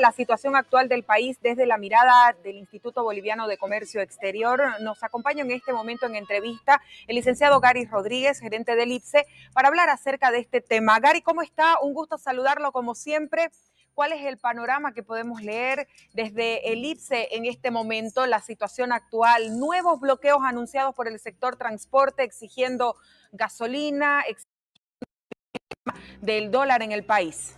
La situación actual del país desde la mirada del Instituto Boliviano de Comercio Exterior. Nos acompaña en este momento en entrevista el licenciado Gary Rodríguez, gerente del IPSE, para hablar acerca de este tema. Gary, ¿cómo está? Un gusto saludarlo como siempre. ¿Cuál es el panorama que podemos leer desde el IPSE en este momento, la situación actual? Nuevos bloqueos anunciados por el sector transporte exigiendo gasolina, del dólar en el país.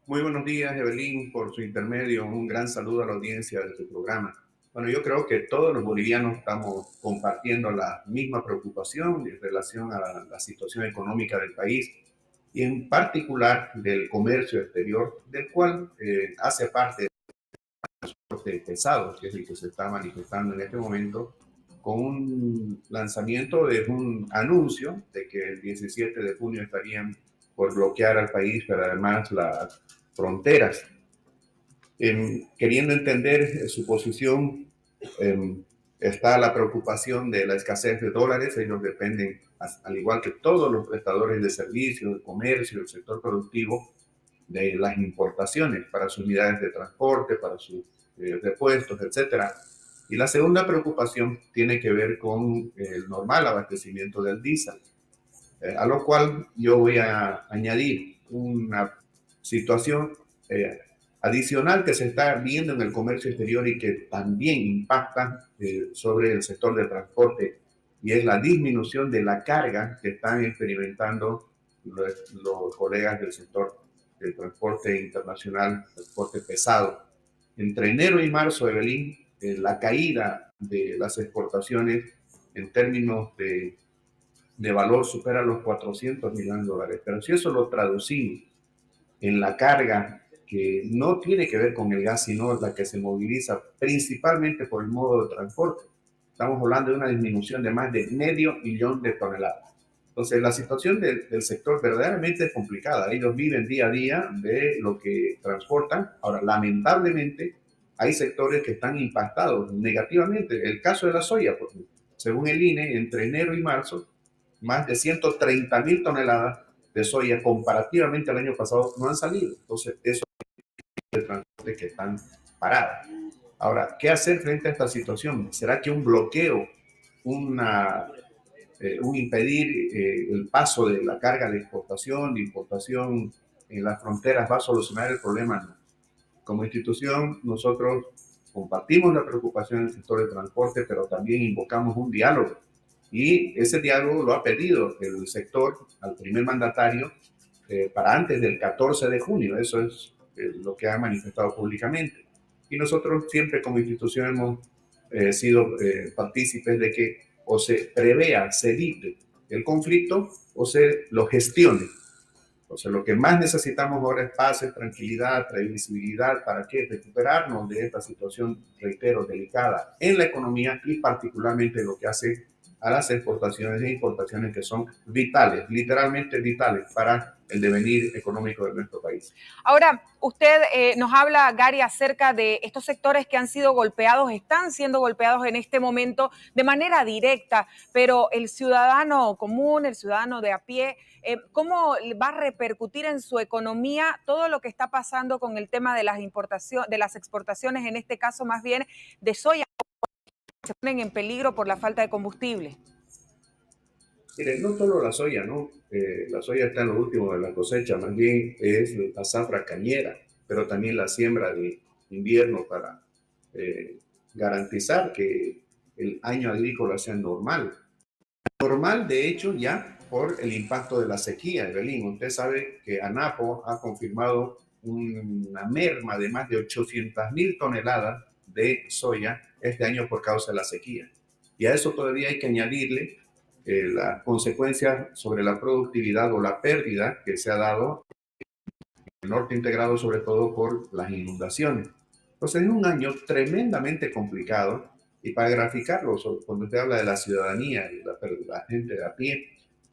Muy buenos días, Evelyn, por su intermedio. Un gran saludo a la audiencia de tu programa. Bueno, yo creo que todos los bolivianos estamos compartiendo la misma preocupación en relación a la situación económica del país y en particular del comercio exterior, del cual hace parte del transporte pesado, que es el que se está manifestando en este momento, con un lanzamiento de un anuncio de que el 17 de junio estarían por bloquear al país, pero además las fronteras. Queriendo entender su posición, está la preocupación de la escasez de dólares. Ellos dependen, al igual que todos los prestadores de servicios, de comercio, del sector productivo, de las importaciones para sus unidades de transporte, para sus repuestos, etcétera. Y la segunda preocupación tiene que ver con el normal abastecimiento del diésel, a lo cual yo voy a añadir una situación adicional que se está viendo en el comercio exterior y que también impacta sobre el sector del transporte, y es la disminución de la carga que están experimentando los colegas del sector del transporte internacional, transporte pesado. Entre enero y marzo, Evelyn, la caída de las exportaciones en términos de valor supera los 400 millones de dólares. Pero si eso lo traducimos en la carga que no tiene que ver con el gas, sino la que se moviliza principalmente por el modo de transporte, estamos hablando de una disminución de más de 500.000 de toneladas. Entonces, la situación del sector verdaderamente es complicada. Ellos viven día a día de lo que transportan. Ahora, lamentablemente, hay sectores que están impactados negativamente. El caso de la soya, por ejemplo. Según el INE, entre enero y marzo, más de 130.000 toneladas de soya comparativamente al año pasado no han salido. Entonces, eso es de transporte que están paradas. Ahora, ¿qué hacer frente a esta situación? ¿Será que un bloqueo, un impedir el paso de la carga de exportación, de importación en las fronteras va a solucionar el problema? No. Como institución, nosotros compartimos la preocupación del sector de transporte, pero también invocamos un diálogo. Y ese diálogo lo ha pedido el sector al primer mandatario para antes del 14 de junio. Eso es lo que ha manifestado públicamente. Y nosotros siempre como institución hemos sido partícipes de que o se prevea, se evite el conflicto o se lo gestione. Entonces, lo que más necesitamos ahora es paz, tranquilidad, previsibilidad. ¿Para qué? Recuperarnos de esta situación, reitero, delicada en la economía y particularmente lo que hace a las exportaciones e importaciones, que son vitales, literalmente vitales para el devenir económico de nuestro país. Ahora, usted nos habla, Gary, acerca de estos sectores que han sido golpeados, están siendo golpeados en este momento de manera directa, pero el ciudadano común, el ciudadano de a pie, ¿cómo va a repercutir en su economía todo lo que está pasando con el tema de las importaciones, de las exportaciones, en este caso más bien de soya, que se ponen en peligro por la falta de combustible? Miren, no solo la soya, ¿no? La soya está en lo último de la cosecha, más bien es la zafra cañera, pero también la siembra de invierno para eh, garantizar que el año agrícola sea normal. Normal, de hecho, ya por el impacto de la sequía, Evelyn. Usted sabe que ANAPO ha confirmado una merma de más de 800.000 toneladas de soya este año por causa de la sequía. Y a eso todavía hay que añadirle las consecuencias sobre la productividad o la pérdida que se ha dado en el norte integrado, sobre todo por las inundaciones. Entonces es un año tremendamente complicado, y para graficarlo, cuando usted habla de la ciudadanía y la gente de a pie,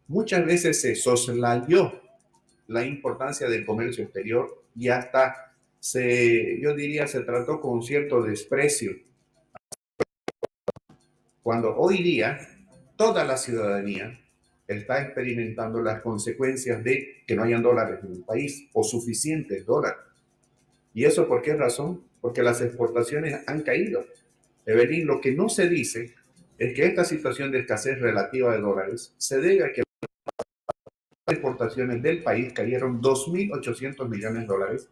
muchas veces se soslayó la importancia del comercio exterior y hasta yo diría, se trató con cierto desprecio, cuando hoy día toda la ciudadanía está experimentando las consecuencias de que no hayan dólares en el país o suficientes dólares. ¿Y eso por qué razón? Porque las exportaciones han caído. Evelyn, lo que no se dice es que esta situación de escasez relativa de dólares se debe a que las exportaciones del país cayeron 2.800 millones de dólares.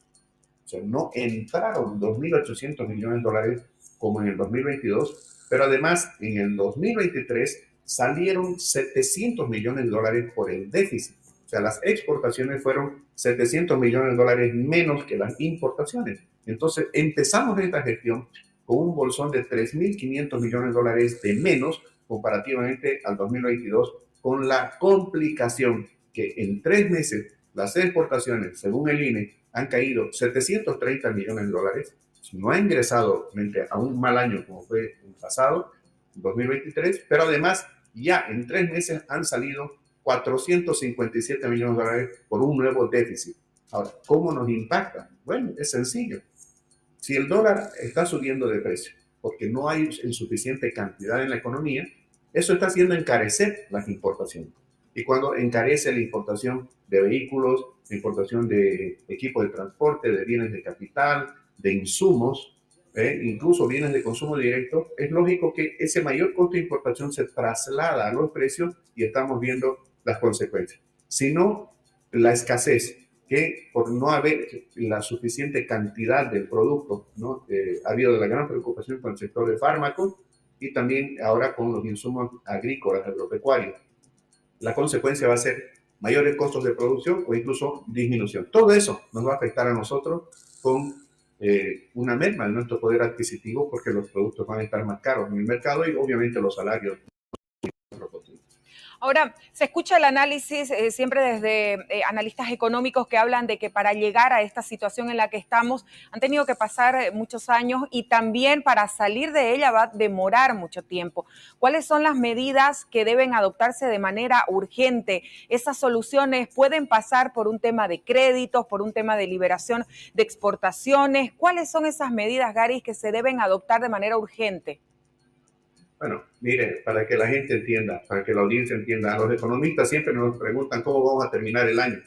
O sea, no entraron 2.800 millones de dólares como en el 2022, pero además en el 2023 salieron 700 millones de dólares por el déficit. O sea, las exportaciones fueron 700 millones de dólares menos que las importaciones. Entonces, empezamos esta gestión con un bolsón de 3.500 millones de dólares de menos comparativamente al 2022, con la complicación que en 3 meses las exportaciones, según el INE, han caído 730 millones de dólares. No ha ingresado frente a un mal año como fue el pasado, 2023, pero además ya en 3 meses han salido 457 millones de dólares por un nuevo déficit. Ahora, ¿cómo nos impacta? Bueno, es sencillo. Si el dólar está subiendo de precio porque no hay insuficiente cantidad en la economía, eso está haciendo encarecer las importaciones. Y cuando encarece la importación de vehículos, la importación de equipos de transporte, de bienes de capital, de insumos, incluso bienes de consumo directo, es lógico que ese mayor costo de importación se traslada a los precios y estamos viendo las consecuencias. Si no, la escasez, que por no haber la suficiente cantidad del producto, ¿no? Ha habido la gran preocupación con el sector de fármacos y también ahora con los insumos agrícolas, agropecuarios. La consecuencia va a ser mayores costos de producción o incluso disminución. Todo eso nos va a afectar a nosotros con una merma en nuestro poder adquisitivo porque los productos van a estar más caros en el mercado y obviamente los salarios. Ahora, se escucha el análisis siempre desde analistas económicos que hablan de que para llegar a esta situación en la que estamos han tenido que pasar muchos años y también para salir de ella va a demorar mucho tiempo. ¿Cuáles son las medidas que deben adoptarse de manera urgente? ¿Esas soluciones pueden pasar por un tema de créditos, por un tema de liberación de exportaciones? ¿Cuáles son esas medidas, Gary, que se deben adoptar de manera urgente? Bueno, mire, para que la gente entienda, para que la audiencia entienda, a los economistas siempre nos preguntan cómo vamos a terminar el año.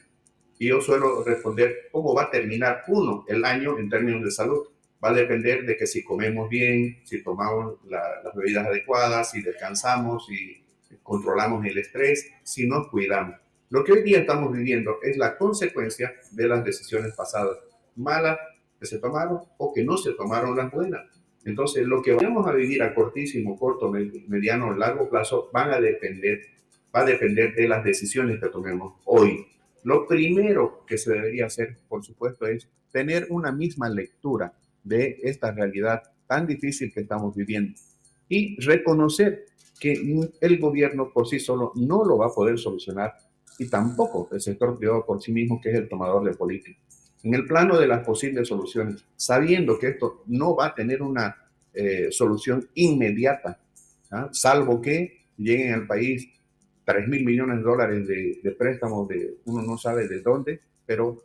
Y yo suelo responder cómo va a terminar el año en términos de salud. Va a depender de que si comemos bien, si tomamos las bebidas adecuadas, si descansamos, si controlamos el estrés, si nos cuidamos. Lo que hoy día estamos viviendo es la consecuencia de las decisiones pasadas, malas que se tomaron o que no se tomaron las buenas. Entonces, lo que vamos a vivir a cortísimo, corto, mediano, largo plazo va a depender de las decisiones que tomemos hoy. Lo primero que se debería hacer, por supuesto, es tener una misma lectura de esta realidad tan difícil que estamos viviendo y reconocer que el gobierno por sí solo no lo va a poder solucionar y tampoco el sector privado por sí mismo, que es el tomador de política. En el plano de las posibles soluciones, sabiendo que esto no va a tener una solución inmediata, ¿ah? Salvo que lleguen al país 3.000 millones de dólares de préstamos de uno no sabe de dónde, pero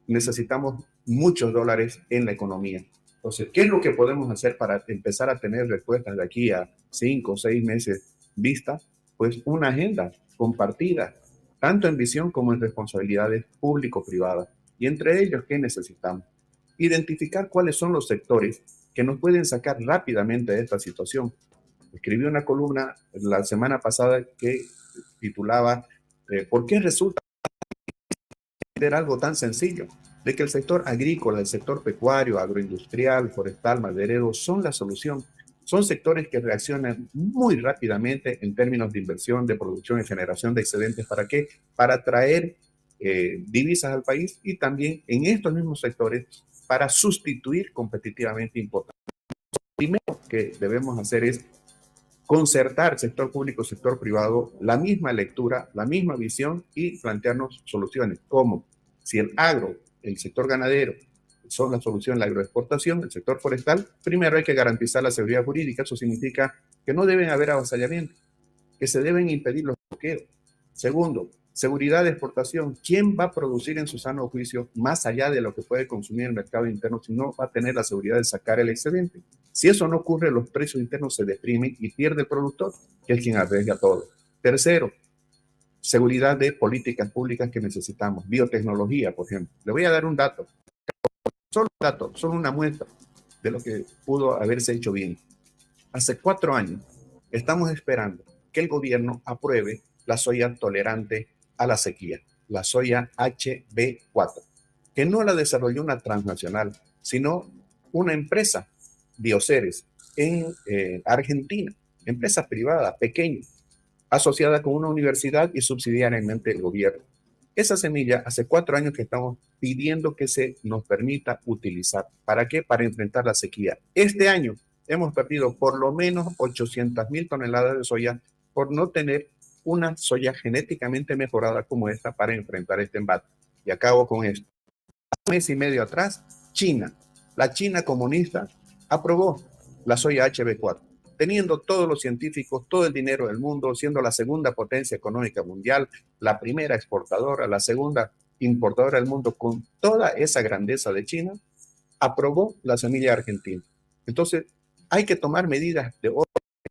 necesitamos muchos dólares en la economía. Entonces, ¿qué es lo que podemos hacer para empezar a tener respuestas de aquí a 5 o 6 meses vista? Pues una agenda compartida, tanto en visión como en responsabilidades público-privadas. Y entre ellos, ¿qué necesitamos? Identificar cuáles son los sectores que nos pueden sacar rápidamente de esta situación. Escribí una columna la semana pasada que titulaba ¿por qué resulta ser algo tan sencillo? De que el sector agrícola, el sector pecuario, agroindustrial, forestal, maderero son la solución. Son sectores que reaccionan muy rápidamente en términos de inversión, de producción y generación de excedentes. ¿Para qué? Para traer divisas al país y también en estos mismos sectores para sustituir competitivamente importaciones. Lo primero que debemos hacer es concertar sector público, sector privado, la misma lectura, la misma visión y plantearnos soluciones. ¿Cómo? Si el agro, el sector ganadero, son la solución, la agroexportación, el sector forestal, primero hay que garantizar la seguridad jurídica. Eso significa que no deben haber avasallamientos, que se deben impedir los bloqueos. Segundo, seguridad de exportación. ¿Quién va a producir en su sano juicio más allá de lo que puede consumir en el mercado interno si no va a tener la seguridad de sacar el excedente? Si eso no ocurre, los precios internos se deprimen y pierde el productor, que es quien arriesga todo. Tercero, seguridad de políticas públicas que necesitamos. Biotecnología, por ejemplo. Le voy a dar un dato. Solo un dato, solo una muestra de lo que pudo haberse hecho bien. Hace 4 años estamos esperando que el gobierno apruebe la soya tolerante a la sequía, la soya HB4, que no la desarrolló una transnacional, sino una empresa, Bioceres, en Argentina, empresa privada, pequeña, asociada con una universidad y subsidiariamente el gobierno. Esa semilla hace 4 años que estamos pidiendo que se nos permita utilizar. ¿Para qué? Para enfrentar la sequía. Este año hemos perdido por lo menos 800.000 toneladas de soya por no tener una soya genéticamente mejorada como esta para enfrentar este embate. Y acabo con esto. Hace un mes y medio atrás, China, la China comunista, aprobó la soya HB4, teniendo todos los científicos, todo el dinero del mundo, siendo la segunda potencia económica mundial, la primera exportadora, la segunda importadora del mundo, con toda esa grandeza de China, aprobó la semilla argentina. Entonces, hay que tomar medidas de orden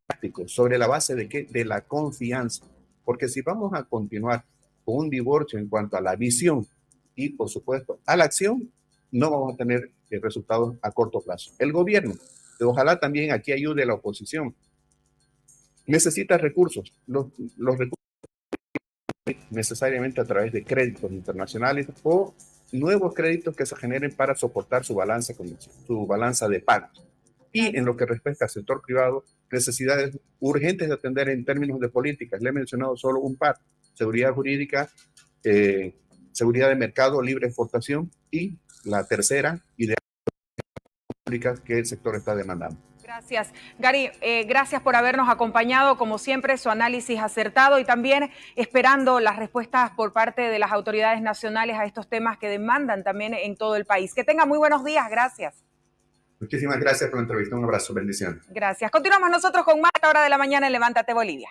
práctico sobre la base de qué, de la confianza, porque si vamos a continuar con un divorcio en cuanto a la visión y, por supuesto, a la acción, no vamos a tener resultados a corto plazo. El gobierno, ojalá también aquí ayude a la oposición, necesita recursos. Los recursos necesariamente a través de créditos internacionales o nuevos créditos que se generen para soportar su balanza de pagos. Y en lo que respecta al sector privado, necesidades urgentes de atender en términos de políticas. Le he mencionado solo un par: seguridad jurídica, seguridad de mercado, libre exportación, y la tercera, ideas públicas que el sector está demandando. Gracias, Gary. Gracias por habernos acompañado, como siempre, su análisis acertado y también esperando las respuestas por parte de las autoridades nacionales a estos temas que demandan también en todo el país. Que tenga muy buenos días. Gracias. Muchísimas gracias por la entrevista. Un abrazo. Bendiciones. Gracias. Continuamos nosotros con más a esta hora de la mañana en Levántate Bolivia.